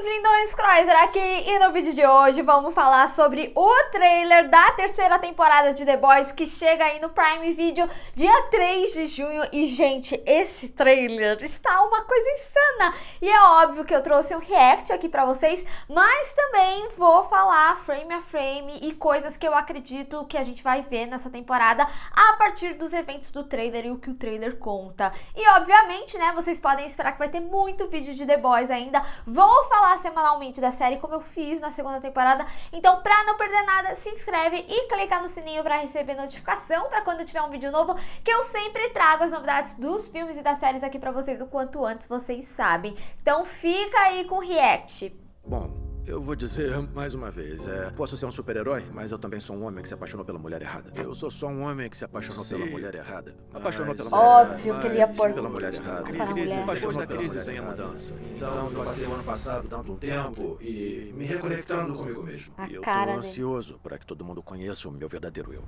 lindões, Croiser aqui, e no vídeo de hoje vamos falar sobre o trailer da terceira temporada de The Boys, que chega aí no Prime Video dia 3 de junho. E, gente, esse trailer está uma coisa insana. E é óbvio que eu trouxe um react aqui pra vocês, mas também vou falar frame a frame e coisas que eu acredito que a gente vai ver nessa temporada a partir dos eventos do trailer e o que o trailer conta. E, obviamente, né, vocês podem esperar que vai ter muito vídeo de The Boys ainda. Vou falar semanalmente da série como eu fiz na segunda temporada, então pra não perder nada, se inscreve e clica no sininho pra receber notificação pra quando tiver um vídeo novo, que eu sempre trago as novidades dos filmes e das séries aqui pra vocês o quanto antes, vocês sabem. Então fica aí com o react. Bom, eu vou dizer mais uma vez, posso ser um super-herói, mas eu também sou um homem que se apaixonou pela mulher errada. Eu sou só um homem que se apaixonou pela mulher errada. Apaixonou pela mulher errada. Óbvio que ele ia pôr pela mulher errada. Depois da crise vem a mudança. Então eu passei o ano passado dando um tempo e me reconectando comigo mesmo. E eu tô ansioso para que todo mundo conheça o meu verdadeiro eu.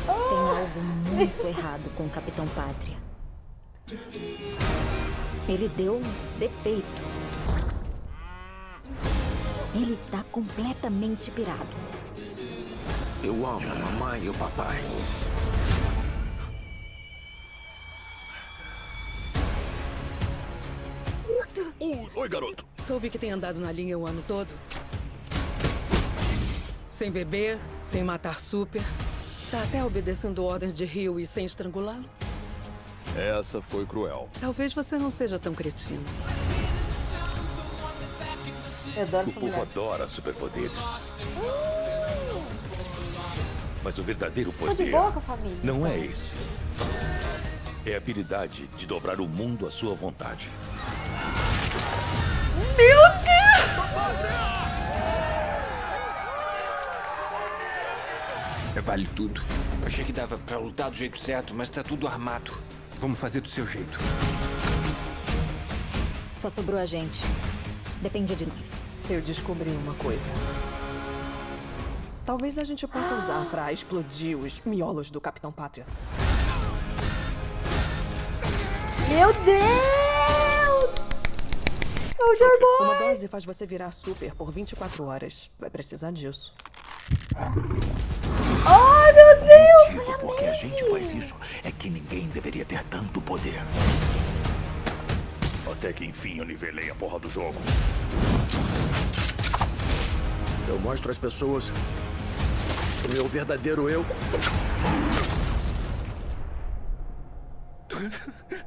Tem algo muito errado com o Capitão Pátria. Ele deu um defeito. Ele tá completamente pirado. Eu amo a mamãe e o papai. Oi, garoto. Soube que tem andado na linha o ano todo. Sem beber, sem matar super. Tá até obedecendo ordens de Rio e sem estrangulá-lo. Essa foi cruel. Talvez você não seja tão cretino. Eu adoro O essa povo mulher. adora superpoderes. Mas o verdadeiro Tô de poder boa com a família. não é esse. É a habilidade de dobrar o mundo à sua vontade. Meu Deus! Vale tudo. Achei que dava pra lutar do jeito certo, mas tá tudo armado. Vamos fazer do seu jeito. Só sobrou a gente. Depende de nós. Eu descobri uma coisa. Talvez a gente possa usar pra explodir os miolos do Capitão Pátria. Meu Deus! Soldier Boy! Uma dose faz você virar super por 24 horas. Vai precisar disso. Ai, meu Deus! O motivo por que a gente faz isso é que ninguém deveria ter tanto poder. Até que enfim eu nivelei a porra do jogo. Eu mostro às pessoas o meu verdadeiro eu.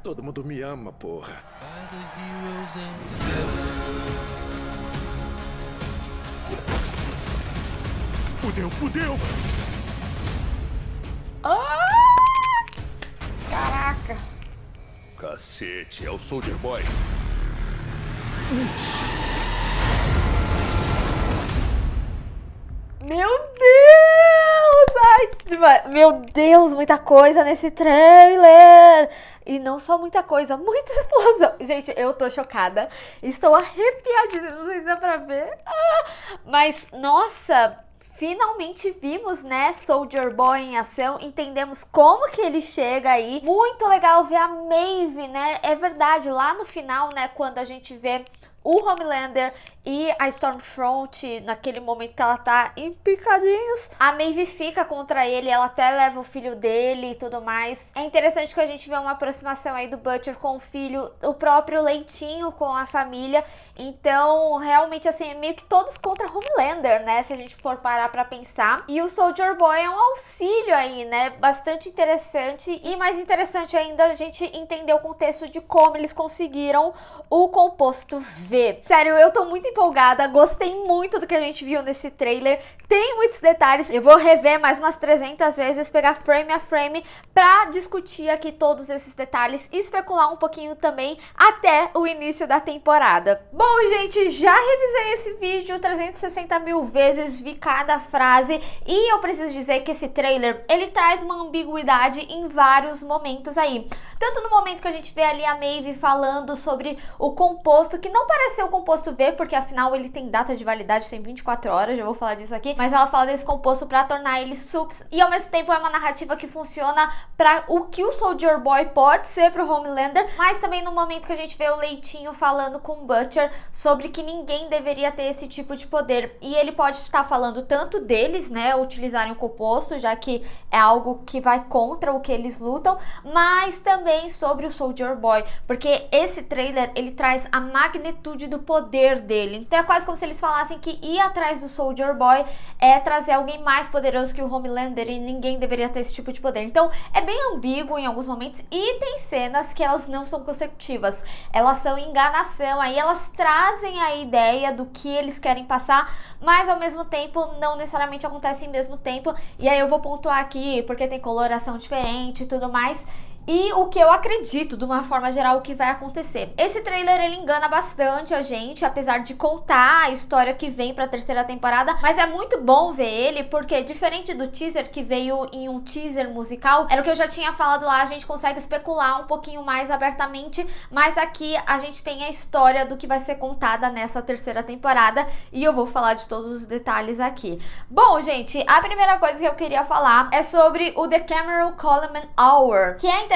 Todo mundo me ama, porra. Fudeu, fudeu! Caraca! Cacete, é o Soldier Boy. Meu Deus! Ai, que demais! Meu Deus, muita coisa nesse trailer! E não só muita coisa, muita explosão. Gente, eu tô chocada. Estou arrepiadíssima, não sei se dá pra ver. Mas, nossa... Finalmente vimos, né, Soldier Boy em ação, entendemos como que ele chega aí. Muito legal ver a Maeve, né, é verdade, lá no final, né, quando a gente vê o Homelander e a Stormfront, naquele momento que ela tá em picadinhos, a Maeve fica contra ele, ela até leva o filho dele e tudo mais. É interessante que a gente vê uma aproximação aí do Butcher com o filho, o próprio Leitinho com a família. Então, realmente, assim, é meio que todos contra Homelander, né, se a gente for parar pra pensar. E o Soldier Boy é um auxílio aí, né, bastante interessante. E mais interessante ainda a gente entender o contexto de como eles conseguiram o composto V. Sério, eu tô muito empolgada, gostei muito do que a gente viu nesse trailer, tem muitos detalhes, eu vou rever mais umas 300 vezes, pegar frame a frame pra discutir aqui todos esses detalhes e especular um pouquinho também até o início da temporada. Bom, gente, já revisei esse vídeo 360 mil vezes, vi cada frase e eu preciso dizer que esse trailer, ele traz uma ambiguidade em vários momentos aí. Tanto no momento que a gente vê ali a Maeve falando sobre o composto, que não parece parecer o composto V, porque afinal ele tem data de validade, tem 24 horas, já vou falar disso aqui, mas ela fala desse composto pra tornar ele sups, e ao mesmo tempo é uma narrativa que funciona pra o que o Soldier Boy pode ser pro Homelander, mas também no momento que a gente vê o Leitinho falando com o Butcher sobre que ninguém deveria ter esse tipo de poder, e ele pode estar falando tanto deles, né, utilizarem o composto, já que é algo que vai contra o que eles lutam, mas também sobre o Soldier Boy, porque esse trailer, ele traz a magnitude do poder dele, então é quase como se eles falassem que ir atrás do Soldier Boy é trazer alguém mais poderoso que o Homelander e ninguém deveria ter esse tipo de poder. Então é bem ambíguo em alguns momentos e tem cenas que elas não são consecutivas, elas são enganação, aí elas trazem a ideia do que eles querem passar, mas ao mesmo tempo não necessariamente acontece ao mesmo tempo, e aí eu vou pontuar aqui porque tem coloração diferente e tudo mais. E o que eu acredito, de uma forma geral, o que vai acontecer. Esse trailer, ele engana bastante a gente, apesar de contar a história que vem pra terceira temporada, mas é muito bom ver ele, porque diferente do teaser, que veio em um teaser musical, era o que eu já tinha falado lá, a gente consegue especular um pouquinho mais abertamente, mas aqui a gente tem a história do que vai ser contada nessa terceira temporada, e eu vou falar de todos os detalhes aqui. Bom, gente, a primeira coisa que eu queria falar é sobre o The Cameron Coleman Hour, que é interessante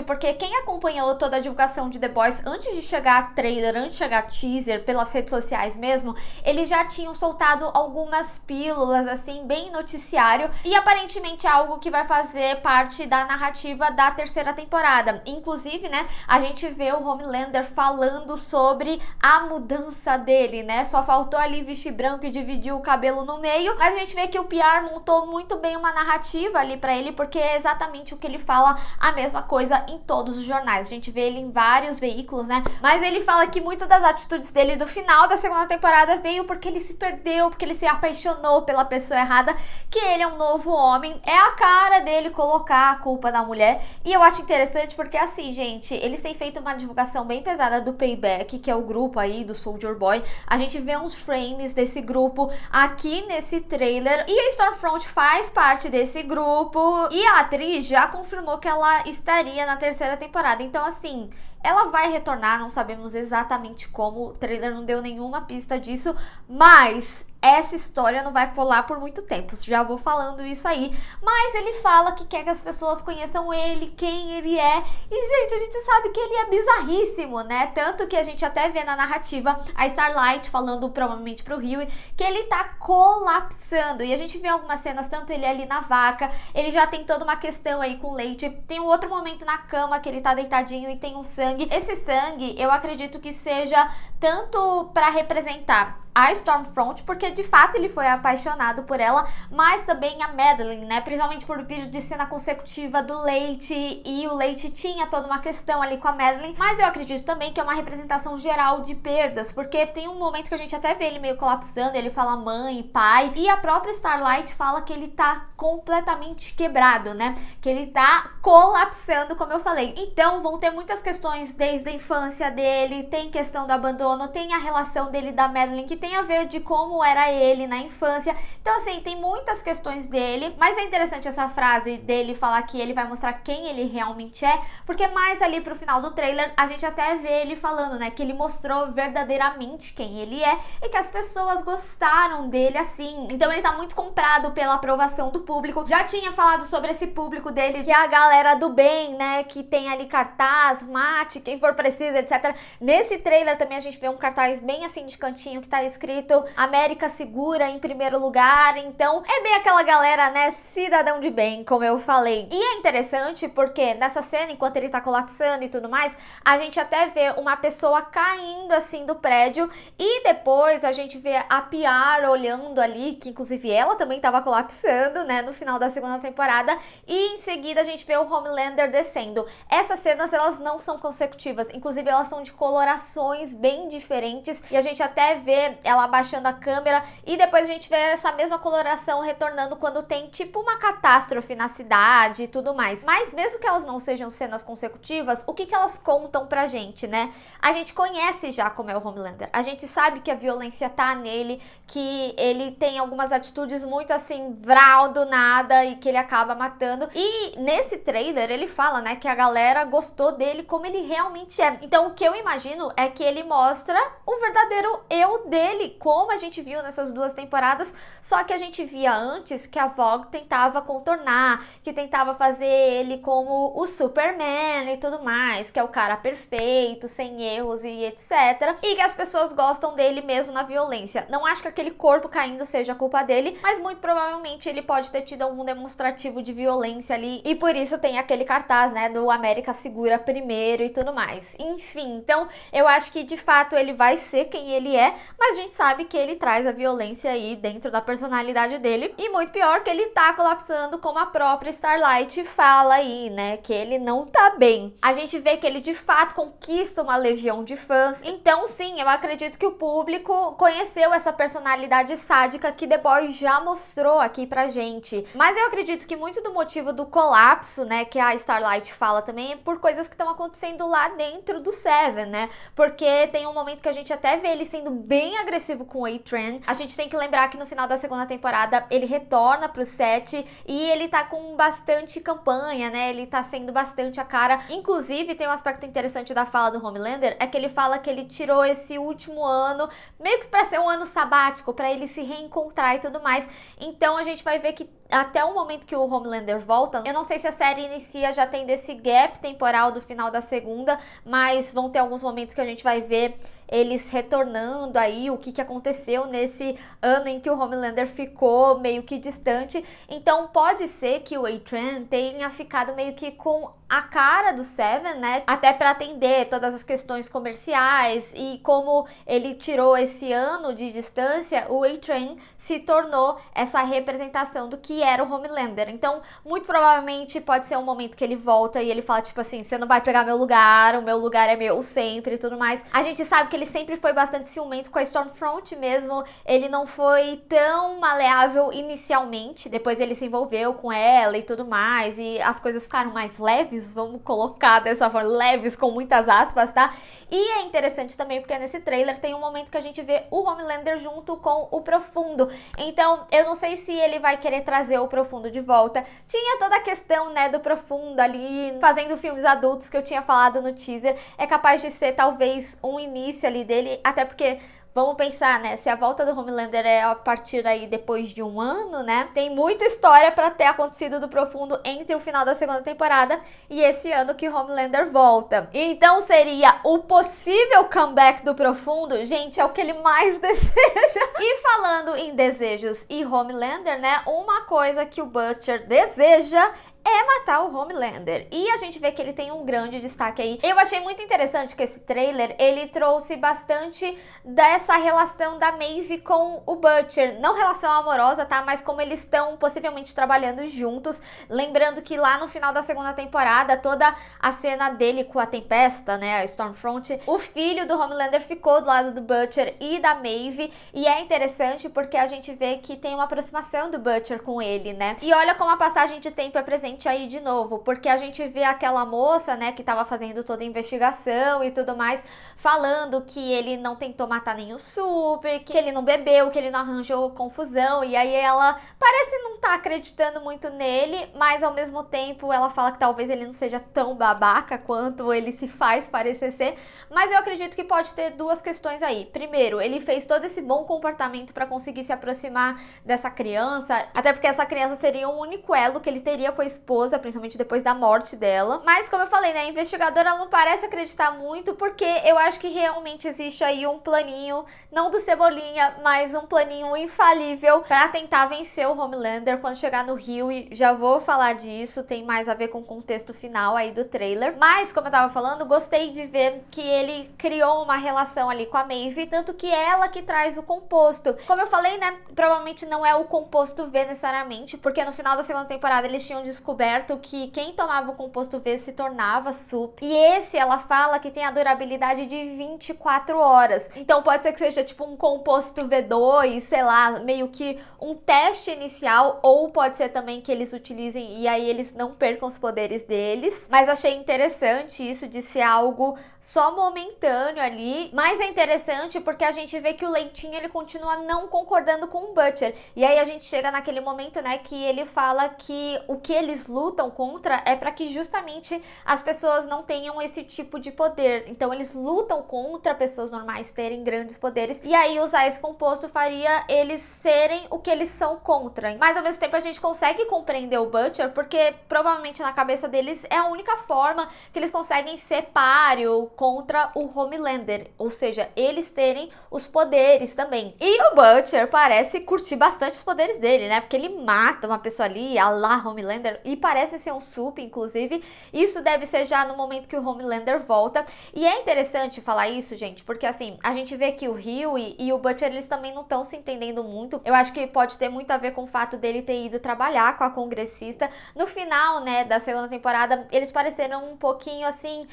porque quem acompanhou toda a divulgação de The Boys antes de chegar trailer, antes de chegar teaser pelas redes sociais mesmo, eles já tinham soltado algumas pílulas assim, bem noticiário, e aparentemente é algo que vai fazer parte da narrativa da terceira temporada. Inclusive, né, a gente vê o Homelander falando sobre a mudança dele, né, só faltou ali vestir branco e dividir o cabelo no meio, mas a gente vê que o PR montou muito bem uma narrativa ali pra ele, porque é exatamente o que ele fala, a mesma coisa em todos os jornais. A gente vê ele em vários veículos, né? Mas ele fala que muito das atitudes dele do final da segunda temporada veio porque ele se perdeu, porque ele se apaixonou pela pessoa errada, que ele é um novo homem. É a cara dele colocar a culpa na mulher. E eu acho interessante porque, assim, gente, eles têm feito uma divulgação bem pesada do Payback, que é o grupo aí do Soldier Boy. A gente vê uns frames desse grupo aqui nesse trailer. E a Stormfront faz parte desse grupo. E a atriz já confirmou que ela estaria na terceira temporada, então assim, ela vai retornar, não sabemos exatamente como, o trailer não deu nenhuma pista disso, mas essa história não vai colar por muito tempo, já vou falando isso aí, mas ele fala que quer que as pessoas conheçam ele, quem ele é, e gente, a gente sabe que ele é bizarríssimo, né, tanto que a gente até vê na narrativa a Starlight falando provavelmente pro Hughie que ele tá colapsando, e a gente vê algumas cenas, tanto ele ali na vaca, ele já tem toda uma questão aí com leite, tem um outro momento na cama que ele tá deitadinho e tem um sangue, esse sangue eu acredito que seja tanto pra representar a Stormfront, porque de fato ele foi apaixonado por ela, mas também a Madeline, né, principalmente por vir de cena consecutiva do Leite, e o Leite tinha toda uma questão ali com a Madeline, mas eu acredito também que é uma representação geral de perdas, porque tem um momento que a gente até vê ele meio colapsando, ele fala mãe, pai, e a própria Starlight fala que ele tá completamente quebrado, né, que ele tá colapsando, como eu falei. Então vão ter muitas questões desde a infância dele, tem questão do abandono, tem a relação dele da Madeline, que tem a ver de como era ele na infância, então assim, tem muitas questões dele, mas é interessante essa frase dele falar que ele vai mostrar quem ele realmente é, porque mais ali pro final do trailer, a gente até vê ele falando, né, que ele mostrou verdadeiramente quem ele é, e que as pessoas gostaram dele assim, então ele tá muito comprado pela aprovação do público. Já tinha falado sobre esse público dele, que é a galera do bem, né, que tem ali cartaz, mate, quem for preciso, etc. Nesse trailer também a gente vê um cartaz bem assim de cantinho, que tá escrito América Segura em primeiro lugar, então é bem aquela galera, né, cidadão de bem, como eu falei. E é interessante porque nessa cena, enquanto ele tá colapsando e tudo mais, a gente até vê uma pessoa caindo assim do prédio, e depois a gente vê a PR olhando ali, que inclusive ela também tava colapsando, né, no final da segunda temporada, e em seguida a gente vê o Homelander descendo. Essas cenas, elas não são consecutivas, inclusive elas são de colorações bem diferentes, e a gente até vê ela abaixando a câmera, e depois a gente vê essa mesma coloração retornando quando tem tipo uma catástrofe na cidade e tudo mais. Mas mesmo que elas não sejam cenas consecutivas, o que elas contam pra gente, né? A gente conhece já como é o Homelander, a gente sabe que a violência tá nele, que ele tem algumas atitudes muito assim, vral do nada, e que ele acaba matando. E nesse trailer ele fala, né, que a galera gostou dele como ele realmente é. Então o que eu imagino é que ele mostra o verdadeiro eu dele, como a gente viu nessas 2 temporadas, só que a gente via antes que a Vogue tentava contornar, que tentava fazer ele como o Superman e tudo mais, que é o cara perfeito, sem erros e etc. E que as pessoas gostam dele mesmo na violência. Não acho que aquele corpo caindo seja culpa dele, mas muito provavelmente ele pode ter tido algum demonstrativo de violência ali, e por isso tem aquele cartaz, né, do América segura primeiro e tudo mais. Enfim, então eu acho que de fato ele vai ser quem ele é, mas a gente sabe que ele traz a violência aí dentro da personalidade dele, e muito pior que ele tá colapsando, como a própria Starlight fala aí, né, que ele não tá bem. A gente vê que ele de fato conquista uma legião de fãs, então sim, eu acredito que o público conheceu essa personalidade sádica que The Boys já mostrou aqui pra gente. Mas eu acredito que muito do motivo do colapso, né, que a Starlight fala também, é por coisas que estão acontecendo lá dentro do Seven, né, porque tem um momento que a gente até vê ele sendo bem agressivo com o A-Train. A gente tem que lembrar que no final da 2ª temporada ele retorna pro set e ele tá com bastante campanha, né, ele tá sendo bastante a cara. Inclusive tem um aspecto interessante da fala do Homelander, é que ele fala que ele tirou esse último ano meio que pra ser um ano sabático, pra ele se reencontrar e tudo mais. Então a gente vai ver que até o momento que o Homelander volta, eu não sei se a série inicia já tendo esse gap temporal do final da 2ª, mas vão ter alguns momentos que a gente vai ver eles retornando aí, o que aconteceu nesse ano em que o Homelander ficou meio que distante. Então pode ser que o A-Train tenha ficado meio que com a cara do Seven, né, até para atender todas as questões comerciais, e como ele tirou esse ano de distância, o A-Train se tornou essa representação do que era o Homelander. Então muito provavelmente pode ser um momento que ele volta e ele fala tipo assim, você não vai pegar meu lugar, o meu lugar é meu sempre e tudo mais. A gente sabe que ele sempre foi bastante ciumento com a Stormfront mesmo, ele não foi tão maleável inicialmente, depois ele se envolveu com ela e tudo mais, e as coisas ficaram mais leves, vamos colocar dessa forma, leves com muitas aspas, tá? E é interessante também porque nesse trailer tem um momento que a gente vê o Homelander junto com o Profundo, então eu não sei se ele vai querer trazer o Profundo de volta. Tinha toda a questão, né, do Profundo ali fazendo filmes adultos que eu tinha falado no teaser, é capaz de ser talvez um início ali dele, até porque vamos pensar, né, se a volta do Homelander é a partir aí depois de um ano, né, tem muita história pra ter acontecido do Profundo entre o final da 2ª temporada e esse ano que o Homelander volta. Então seria o possível comeback do Profundo, gente, é o que ele mais deseja. E falando em desejos e Homelander, né, uma coisa que o Butcher deseja é matar o Homelander, e a gente vê que ele tem um grande destaque aí. Eu achei muito interessante que esse trailer, ele trouxe bastante dessa relação da Maeve com o Butcher, não relação amorosa, tá, mas como eles estão possivelmente trabalhando juntos, lembrando que lá no final da 2ª temporada, toda a cena dele com a Tempesta, né, a Stormfront, o filho do Homelander ficou do lado do Butcher e da Maeve, e é interessante porque a gente vê que tem uma aproximação do Butcher com ele, né, e olha como a passagem de tempo é presente aí de novo, porque a gente vê aquela moça, né, que tava fazendo toda a investigação e tudo mais, falando que ele não tentou matar nem o Super, que ele não bebeu, que ele não arranjou confusão, e aí ela parece não tá acreditando muito nele, mas ao mesmo tempo ela fala que talvez ele não seja tão babaca quanto ele se faz parecer ser, mas eu acredito que pode ter duas questões aí. Primeiro, ele fez todo esse bom comportamento para conseguir se aproximar dessa criança, até porque essa criança seria o único elo que ele teria com a esposa, principalmente depois da morte dela. Mas como eu falei, né, a investigadora ela não parece acreditar muito, porque eu acho que realmente existe aí um planinho, não do Cebolinha, mas um planinho infalível para tentar vencer o Homelander quando chegar no Rio, e já vou falar disso, tem mais a ver com o contexto final aí do trailer. Mas como eu tava falando, gostei de ver que ele criou uma relação ali com a Maeve, tanto que é ela que traz o composto. Como eu falei, né, provavelmente não é o composto V necessariamente, porque no final da 2ª temporada eles tinham descoberto descoberto que quem tomava o composto V se tornava sup. E esse, ela fala que tem a durabilidade de 24 horas. Então pode ser que seja tipo um composto V2, sei lá, meio que um teste inicial, ou pode ser também que eles utilizem e aí eles não percam os poderes deles. Mas achei interessante isso de ser algo só momentâneo ali. Mas é interessante porque a gente vê que o Leitinho, ele continua não concordando com o Butcher. E aí a gente chega naquele momento, né, que ele fala que o que eles lutam contra é para que justamente as pessoas não tenham esse tipo de poder. Então eles lutam contra pessoas normais terem grandes poderes. E aí usar esse composto faria eles serem o que eles são contra. Mas ao mesmo tempo a gente consegue compreender o Butcher, porque provavelmente na cabeça deles é a única forma que eles conseguem ser páreo contra o Homelander. Ou seja, eles terem os poderes também. E o Butcher parece curtir bastante os poderes dele, né? Porque ele mata uma pessoa ali, a lá Homelander, e parece ser um sup, inclusive. Isso deve ser já no momento que o Homelander volta. E é interessante falar isso, gente, porque assim, a gente vê que o Hughie e o Butcher, eles também não estão se entendendo muito. Eu acho que pode ter muito a ver com o fato dele ter ido trabalhar com a congressista. No final, né, da segunda temporada, eles pareceram um pouquinho assim,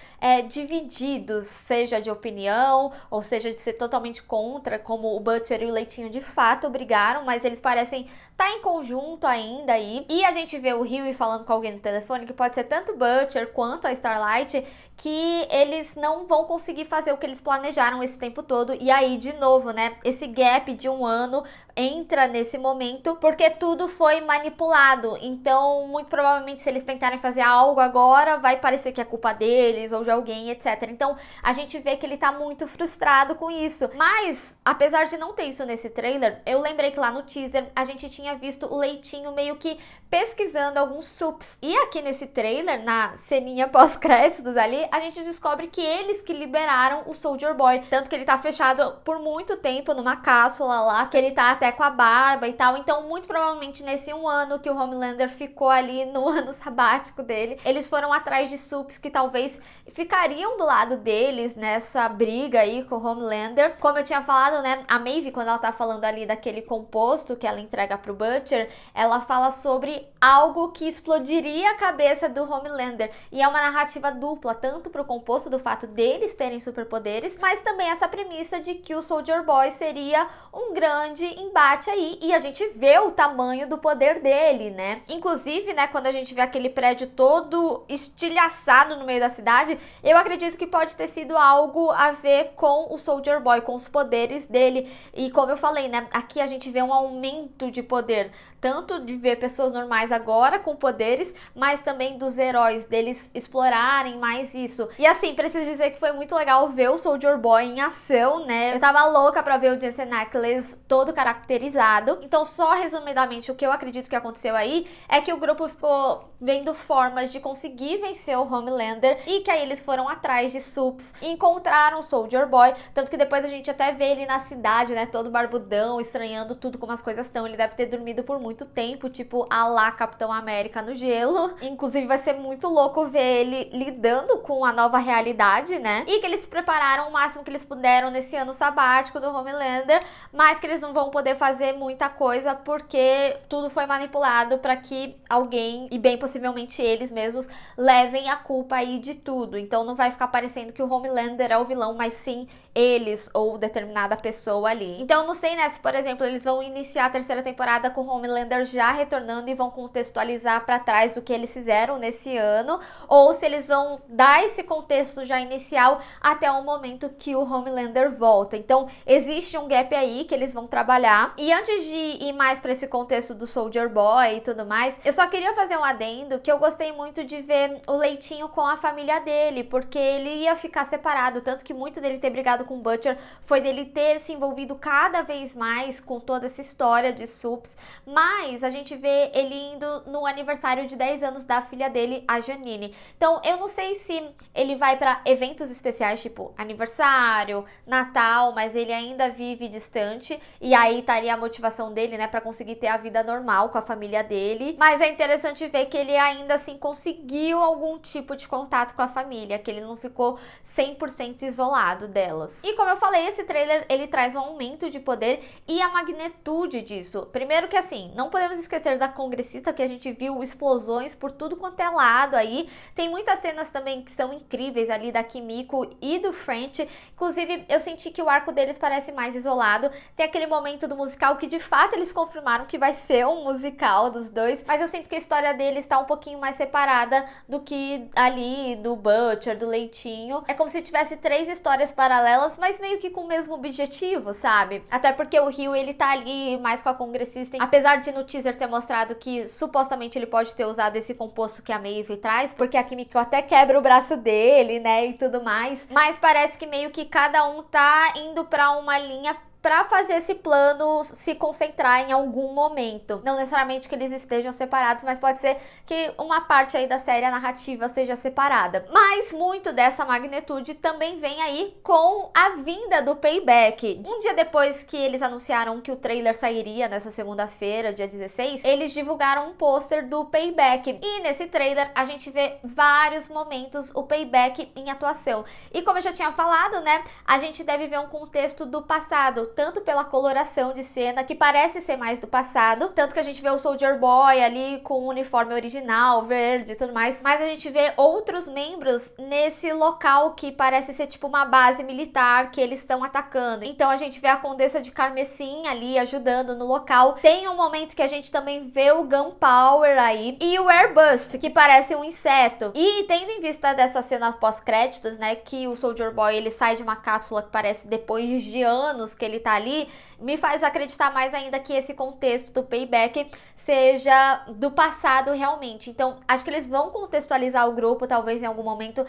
divididos, seja de opinião, ou seja de ser totalmente contra, como o Butcher e o Leitinho de fato brigaram, mas eles parecem estar em conjunto ainda aí. E a gente vê o Hughie falando com alguém no telefone, que pode ser tanto o Butcher quanto a Starlight, que eles não vão conseguir fazer o que eles planejaram esse tempo todo. E aí, de novo, né, esse gap de 1 ano entra nesse momento, porque tudo foi manipulado. Então, muito provavelmente, se eles tentarem fazer algo agora, vai parecer que é culpa deles ou de alguém, etc. Então, a gente vê que ele tá muito frustrado com isso. Mas, apesar de não ter isso nesse trailer, eu lembrei que lá no teaser a gente tinha visto o Leitinho meio que pesquisando alguns sups. E aqui nesse trailer, na ceninha pós-créditos ali, a gente descobre que eles que liberaram o Soldier Boy. Tanto que ele tá fechado por muito tempo numa cápsula lá, que ele tá até com a barba e tal. Então, muito provavelmente nesse 1 ano que o Homelander ficou ali no ano sabático dele, eles foram atrás de sups que talvez ficariam do lado deles nessa briga aí com o Homelander. Como eu tinha falado, né, a Maeve, quando ela tá falando ali daquele composto que ela entrega pro Butcher, ela fala sobre algo que explodiria a cabeça do Homelander. E é uma narrativa dupla, tanto pro composto do fato deles terem superpoderes, mas também essa premissa de que o Soldier Boy seria um grande embate aí, e a gente vê o tamanho do poder dele, né? Inclusive, né, quando a gente vê aquele prédio todo estilhaçado no meio da cidade, eu acredito que pode ter sido algo a ver com o Soldier Boy, com os poderes dele. E como eu falei, né, aqui a gente vê um aumento de poder, tanto de ver pessoas normais agora com poderes, mas também dos heróis, deles explorarem mais isso. E assim, preciso dizer que foi muito legal ver o Soldier Boy em ação, né? Eu tava louca pra ver o Jensen Ackles todo caracterizado. Então, só resumidamente, o que eu acredito que aconteceu aí é que o grupo ficou vendo formas de conseguir vencer o Homelander, e que aí eles foram atrás de sups e encontraram o Soldier Boy. Tanto que depois a gente até vê ele na cidade, né, todo barbudão, estranhando tudo como as coisas estão. Ele deve ter dormido por muito tempo, tipo a lá Capitão América no gelo. Inclusive vai ser muito louco ver ele lidando com a nova realidade, né? E que eles se prepararam o máximo que eles puderam nesse ano sabático do Homelander, mas que eles não vão poder fazer muita coisa porque tudo foi manipulado para que alguém, e bem possivelmente eles mesmos, levem a culpa aí de tudo. Então não vai ficar parecendo que o Homelander é o vilão, mas sim eles ou determinada pessoa ali. Então não sei, né, se por exemplo eles vão iniciar a terceira temporada com o Homelander já retornando e vão contextualizar para trás do que eles fizeram nesse ano, ou se eles vão dar esse contexto já inicial até o momento que o Homelander volta. Então existe um gap aí que eles vão trabalhar. E antes de ir mais para esse contexto do Soldier Boy e tudo mais, eu só queria fazer um adendo que eu gostei muito de ver o Leitinho com a família dele, porque ele ia ficar separado, tanto que muito dele ter brigado com o Butcher foi dele ter se envolvido cada vez mais com toda essa história de sups. Mas a gente vê ele indo no aniversário de 10 anos da filha dele, a Janine. Então eu não sei se ele vai para eventos especiais, tipo aniversário, Natal, mas ele ainda vive distante, e aí estaria a motivação dele, né, para conseguir ter a vida normal com a família dele. Mas é interessante ver que ele ainda assim conseguiu algum tipo de contato com a família, que ele não ficou 100% isolado delas. anos. E como eu falei, esse trailer, ele traz um aumento de poder e a magnitude disso. Primeiro que assim, não podemos esquecer da congressista, que a gente viu explosões por tudo quanto é lado aí. Tem muitas cenas também que são incríveis ali da Kimiko e do French. Inclusive, eu senti que o arco deles parece mais isolado. Tem aquele momento do musical que de fato eles confirmaram que vai ser um musical dos dois, mas eu sinto que a história deles está um pouquinho mais separada do que ali do Butcher, do Leitinho. É como se tivesse 3 histórias paralelas, mas meio que com o mesmo objetivo, sabe? Até porque o Rio, ele tá ali mais com a congressista, apesar de no teaser ter mostrado que supostamente ele pode ter usado esse composto que a Maeve traz, porque a Kimiko até quebra o braço dele, né, e tudo mais. Mas parece que meio que cada um tá indo pra uma linha pra fazer esse plano se concentrar em algum momento. Não necessariamente que eles estejam separados, mas pode ser que uma parte aí da série, a narrativa, seja separada. Mas muito dessa magnitude também vem aí com a vinda do Payback. Um dia depois que eles anunciaram que o trailer sairia nessa segunda-feira, dia 16, eles divulgaram um pôster do Payback. E nesse trailer a gente vê vários momentos o Payback em atuação. E como eu já tinha falado, né, a gente deve ver um contexto do passado, tanto pela coloração de cena, que parece ser mais do passado, tanto que a gente vê o Soldier Boy ali com o uniforme original, verde e tudo mais, mas a gente vê outros membros nesse local que parece ser tipo uma base militar que eles estão atacando. Então a gente vê a Condessa de Carmesim ali ajudando no local. Tem um momento que a gente também vê o Gunpowder aí e o Airbus, que parece um inseto. E tendo em vista dessa cena pós-créditos, né, que o Soldier Boy ele sai de uma cápsula que parece depois de anos que ele tá ali, me faz acreditar mais ainda que esse contexto do Payback seja do passado realmente. Então, acho que eles vão contextualizar o grupo, talvez em algum momento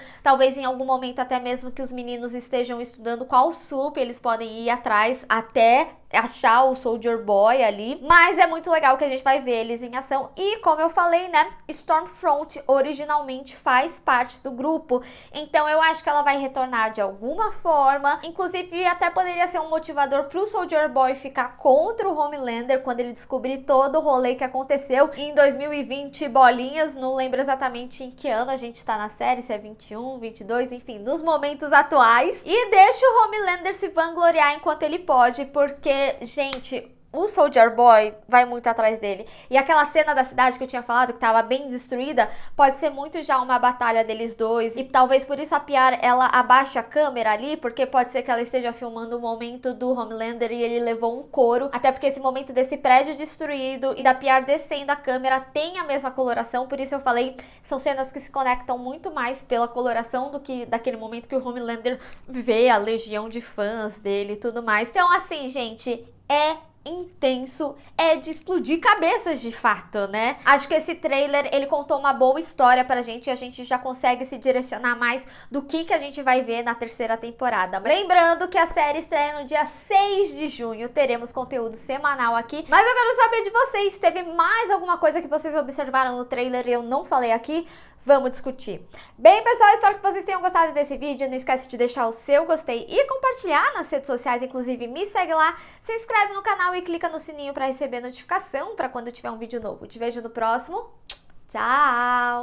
até mesmo que os meninos estejam estudando qual sup eles podem ir atrás até achar o Soldier Boy ali, mas é muito legal que a gente vai ver eles em ação. E como eu falei, né, Stormfront originalmente faz parte do grupo, então eu acho que ela vai retornar de alguma forma, inclusive até poderia ser um motivador pro Soldier Boy ficar contra o Homelander quando ele descobrir todo o rolê que aconteceu em 2020, bolinhas, não lembro exatamente em que ano a gente tá na série, se é 21, 22, enfim, nos momentos atuais, e deixa o Homelander se vangloriar enquanto ele pode, porque gente, o Soldier Boy vai muito atrás dele. E aquela cena da cidade que eu tinha falado, que tava bem destruída, pode ser muito já uma batalha deles dois. E talvez por isso a PR, ela abaixe a câmera ali, porque pode ser que ela esteja filmando o momento do Homelander e ele levou um couro. Até porque esse momento desse prédio destruído e da PR descendo a câmera tem a mesma coloração. Por isso eu falei, são cenas que se conectam muito mais pela coloração do que daquele momento que o Homelander vê a legião de fãs dele e tudo mais. Então assim, gente, é intenso, é de explodir cabeças de fato, né? Acho que esse trailer, ele contou uma boa história pra gente e a gente já consegue se direcionar mais do que a gente vai ver na terceira temporada. Lembrando que a série estreia no dia 6 de junho, teremos conteúdo semanal aqui, mas eu quero saber de vocês, teve mais alguma coisa que vocês observaram no trailer e eu não falei aqui? Vamos discutir. Bem, pessoal, espero que vocês tenham gostado desse vídeo. Não esquece de deixar o seu gostei e compartilhar nas redes sociais. Inclusive, me segue lá, se inscreve no canal e clica no sininho para receber notificação para quando tiver um vídeo novo. Te vejo no próximo. Tchau!